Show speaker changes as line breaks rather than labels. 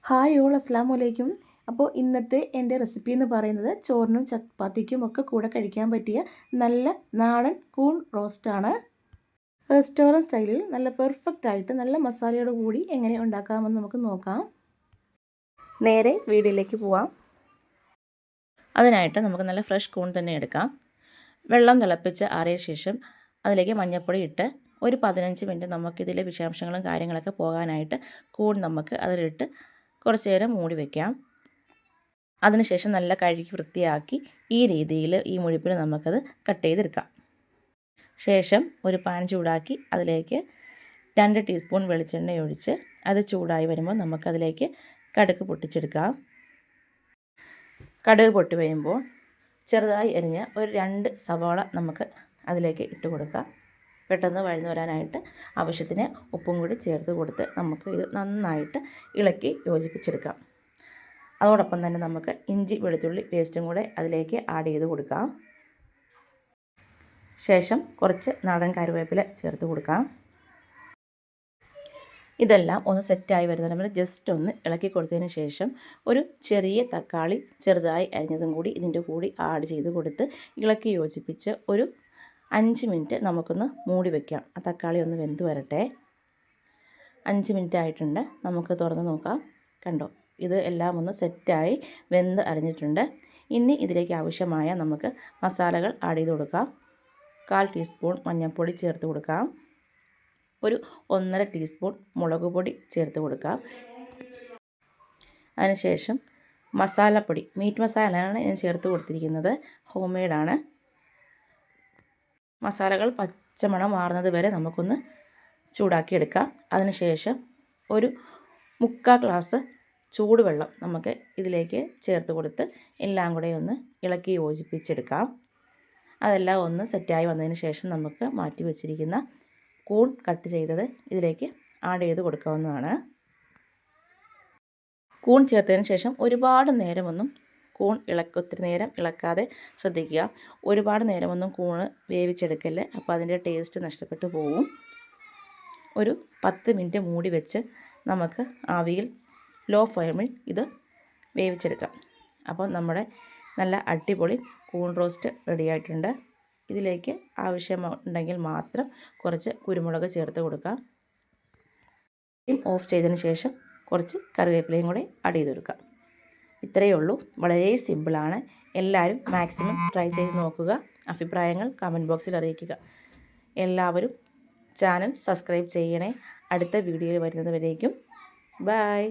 Hi all അസ്സാം വലൈക്കും. അപ്പോൾ ഇന്നത്തെ എൻ്റെ റെസിപ്പി എന്ന് പറയുന്നത് ചോറിനും ചപ്പാത്തിക്കും ഒക്കെ കൂടെ കഴിക്കാൻ പറ്റിയ നല്ല നാടൻ കൂൺ റോസ്റ്റാണ്. റെസ്റ്റോറൻറ്റ് സ്റ്റൈലിൽ നല്ല പെർഫെക്റ്റ് ആയിട്ട് നല്ല മസാലയോട് കൂടി എങ്ങനെ ഉണ്ടാക്കാമെന്ന് നമുക്ക് നോക്കാം. നേരെ വീഡിയോയിലേക്ക് പോവാം. അതിനായിട്ട് നമുക്ക് നല്ല ഫ്രഷ് കൂൺ തന്നെ എടുക്കാം. വെള്ളം തിളപ്പിച്ച് ആറിയ ശേഷം അതിലേക്ക് മഞ്ഞൾപ്പൊടി ഇട്ട് ഒരു 15 മിനിറ്റ് നമുക്കിതിലെ വിഷാംശങ്ങളും കാര്യങ്ങളൊക്കെ പോകാനായിട്ട് കൂൺ നമുക്ക് അതിലിട്ട് കുറച്ച് നേരം മൂടി വയ്ക്കാം. അതിനുശേഷം നല്ല കഴുകി വൃത്തിയാക്കി ഈ രീതിയിൽ ഈ മുഴുപ്പിൽ നമുക്കത് കട്ട് ചെയ്തെടുക്കാം. ശേഷം ഒരു പാൻ ചൂടാക്കി അതിലേക്ക് 2 ടീസ്പൂൺ വെളിച്ചെണ്ണ ഒഴിച്ച് അത് ചൂടായി വരുമ്പോൾ നമുക്കതിലേക്ക് കടുക് പൊട്ടിച്ചെടുക്കാം. കടുക് പൊട്ടി വരുമ്പോൾ ചെറുതായി എരിഞ്ഞ ഒരു 2 സവാള നമുക്ക് അതിലേക്ക് ഇട്ട് കൊടുക്കാം. പെട്ടെന്ന് വഴന്നു വരാനായിട്ട് ആവശ്യത്തിന് ഉപ്പും കൂടി ചേർത്ത് കൊടുത്ത് നമുക്ക് ഇത് നന്നായിട്ട് ഇളക്കി യോജിപ്പിച്ചെടുക്കാം. അതോടൊപ്പം തന്നെ നമുക്ക് ഇഞ്ചി വെളുത്തുള്ളി പേസ്റ്റും കൂടെ അതിലേക്ക് ആഡ് ചെയ്ത് കൊടുക്കാം. ശേഷം കുറച്ച് നാടൻ കറിവേപ്പില ചേർത്ത് കൊടുക്കാം. ഇതെല്ലാം ഒന്ന് സെറ്റായി വരുന്നതിന് നമ്മൾ ജസ്റ്റ് ഒന്ന് ഇളക്കി കൊടുത്തതിന് ശേഷം ഒരു ചെറിയ തക്കാളി ചെറുതായി അരിഞ്ഞതും കൂടി ഇതിൻ്റെ കൂടി ആഡ് ചെയ്ത് കൊടുത്ത് ഇളക്കി യോജിപ്പിച്ച് ഒരു 5 മിനിറ്റ് നമുക്കൊന്ന് മൂടി വയ്ക്കാം. ആ തക്കാളി ഒന്ന് വെന്ത് വരട്ടെ. 5 മിനിറ്റ് ആയിട്ടുണ്ട്. നമുക്ക് തുറന്ന് നോക്കാം. കണ്ടോ, ഇത് എല്ലാം ഒന്ന് സെറ്റായി വെന്ത് അരിഞ്ഞിട്ടുണ്ട്. ഇനി ഇതിലേക്ക് ആവശ്യമായ നമുക്ക് മസാലകൾ ആഡ് ചെയ്ത് കൊടുക്കാം. 1/4 ടീസ്പൂൺ മഞ്ഞൾപ്പൊടി ചേർത്ത് കൊടുക്കാം. ഒരു 1.5 ടീസ്പൂൺ മുളക് പൊടി ചേർത്ത് കൊടുക്കാം. അതിനുശേഷം മസാലപ്പൊടി, മീറ്റ് മസാലയാണ് ഞാൻ ചേർത്ത് കൊടുത്തിരിക്കുന്നത്. ഹോം മെയ്ഡാണ്. മസാലകൾ പച്ചമണം മാറുന്നത് വരെ നമുക്കൊന്ന് ചൂടാക്കിയെടുക്കാം. അതിനുശേഷം ഒരു 3/4 ഗ്ലാസ് ചൂടുവെള്ളം നമുക്ക് ഇതിലേക്ക് ചേർത്ത് കൊടുത്ത് എല്ലാം കൂടെ ഒന്ന് ഇളക്കി യോജിപ്പിച്ചെടുക്കാം. അതെല്ലാം ഒന്ന് സെറ്റായി വന്നതിന് ശേഷം നമുക്ക് മാറ്റി വെച്ചിരിക്കുന്ന കൂൺ കട്ട് ചെയ്തത് ഇതിലേക്ക് ആഡ് ചെയ്ത് കൊടുക്കാവുന്നതാണ്. കൂൺ ചേർത്തതിന് ശേഷം ഒരുപാട് നേരമൊന്നും കൂൺ ഒത്തിരി നേരം ഇളക്കാതെ ശ്രദ്ധിക്കുക. ഒരുപാട് നേരമൊന്നും കൂണ് വേവിച്ചെടുക്കല്ലേ, അപ്പോൾ അതിൻ്റെ ടേസ്റ്റ് നഷ്ടപ്പെട്ടു പോകും. ഒരു 10 മിനിറ്റ് മൂടി വെച്ച് നമുക്ക് ആവിയിൽ ലോ ഫ്ലെയിമിൽ ഇത് വേവിച്ചെടുക്കാം. അപ്പോൾ നമ്മുടെ നല്ല അടിപൊളി കൂൺ റോസ്റ്റ് റെഡിയായിട്ടുണ്ട്. ഇതിലേക്ക് ആവശ്യമുണ്ടെങ്കിൽ മാത്രം കുറച്ച് കുരുമുളക് ചേർത്ത് കൊടുക്കാം. ഓഫ് ചെയ്തതിന് ശേഷം കുറച്ച് കറിവേപ്പിലയും കൂടെ ആഡ് ചെയ്ത് കൊടുക്കാം. ഇത്രയേ ഉള്ളൂ. വളരെ സിമ്പിളാണ്. എല്ലാവരും മാക്സിമം ട്രൈ ചെയ്ത് നോക്കുക. അഭിപ്രായങ്ങൾ കമൻറ്റ് ബോക്സിൽ അറിയിക്കുക. എല്ലാവരും ചാനൽ സബ്സ്ക്രൈബ് ചെയ്യണേ. അടുത്ത വീഡിയോയിൽ വരുന്നത് വരേക്കും ബൈ.